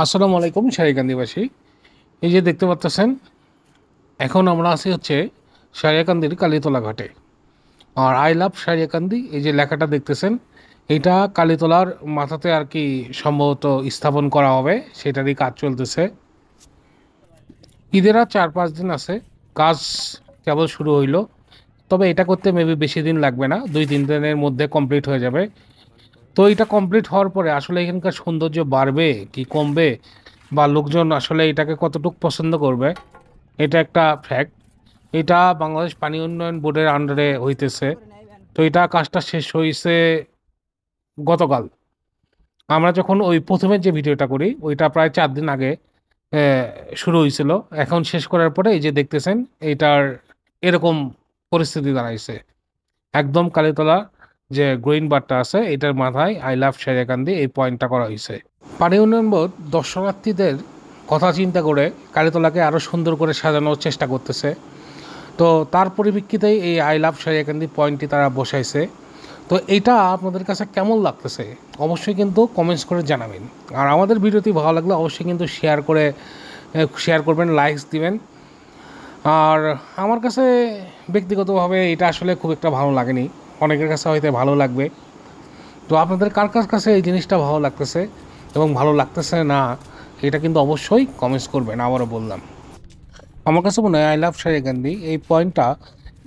আসসালামু আলাইকুম সারিকান্দিবাসী। এই যে দেখতে পাচ্ছেন, এখন আমরা আছি হচ্ছে সারিয়াকান্দির কালীতলা ঘাটে। আর আই লাভ সারিয়াকান্দি এই যে লেখাটা দেখতেছেন, এটা কালীতলার মাথাতে আর কি সম্ভবত স্থাপন করা হবে, সেটারই কাজ চলতেছে। ঈদের আর 4-5 দিন আছে, কাজ কেবল শুরু হইলো। তবে এটা করতে মেবি বেশি দিন লাগবে না, 2-3 দিনের মধ্যে কমপ্লিট হয়ে যাবে। তো এটা কমপ্লিট হওয়ার পরে আসলে এখানকার সৌন্দর্য বাড়বে কি কমবে, বা লোকজন আসলে এটাকে কতটুকু পছন্দ করবে, এটা একটা ফ্যাক্ট। এটা বাংলাদেশ পানি উন্নয়ন বোর্ডের আন্ডারে হইতেছে। তো এটা কাজটা শেষ হয়েছে গতকাল। আমরা যখন ওই প্রথমে যে ভিডিওটা করি ওইটা প্রায় 4 দিন আগে শুরু হয়েছিল। এখন শেষ করার পরে এই যে দেখতেছেন, এইটার এরকম পরিস্থিতি দাঁড়াইছে। একদম কালীতলা যে গ্রিন বারটা আছে এটার মাথায় আই লাভ সারিয়াকান্দি এই পয়েন্টটা করা হয়েছে। পানি উন্নয়ন বোর্ড দর্শনার্থীদের কথা চিন্তা করে কালীতলাকে আরও সুন্দর করে সাজানোর চেষ্টা করতেছে। তো তার পরিপ্রেক্ষিতেই এই আই লাভ সারিয়াকান্দি পয়েন্টটি তারা বসাইছে। তো এইটা আপনাদের কাছে কেমন লাগতেছে অবশ্যই কিন্তু কমেন্টস করে জানাবেন। আর আমাদের ভিডিওটি ভালো লাগলে অবশ্যই কিন্তু শেয়ার করবেন, লাইকস দিবেন। আর আমার কাছে ব্যক্তিগতভাবে এটা আসলে খুব একটা ভালো লাগেনি, অনেকের কাছে হয়তো ভালো লাগবে। তো আপনাদের কার কার কাছে এই জিনিসটা ভালো লাগতেছে এবং ভালো লাগতেছে না, এটা কিন্তু অবশ্যই কমেন্টস করবেন। আবারও বললাম, আমার কাছে মনে হয় আই লাভ সারিয়াকান্দি এই পয়েন্টটা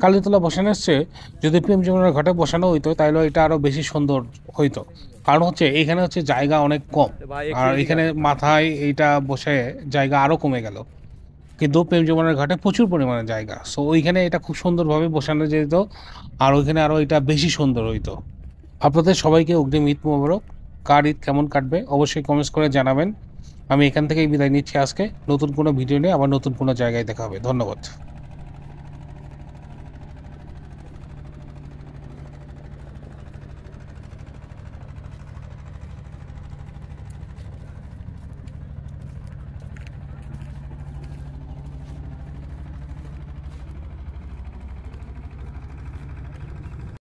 কালীতলা বসানো এসছে, যদি প্রেম যমুনার ঘাটে বসানো হইতো তাহলে এটা আরও বেশি সুন্দর হইতো। কারণ হচ্ছে এখানে হচ্ছে জায়গা অনেক কম, আর এখানে মাথায় এইটা বসে জায়গা আরও কমে গেল। কিন্তু প্রেম যমুনার ঘাটে প্রচুর পরিমাণে জায়গা, সো ওইখানে এটা খুব সুন্দরভাবে বসানো যেত, আর ওইখানে আরও এটা বেশি সুন্দর হইতো। আপনাদের সবাইকে অগ্রিম ঈদ মোবারক। কার ঈদ কেমন কাটবে অবশ্যই কমেন্টস করে জানাবেন। আমি এখান থেকেই বিদায় নিচ্ছি আজকে। নতুন কোনো ভিডিও নিয়ে আবার নতুন কোনো জায়গায় দেখা হবে। ধন্যবাদ।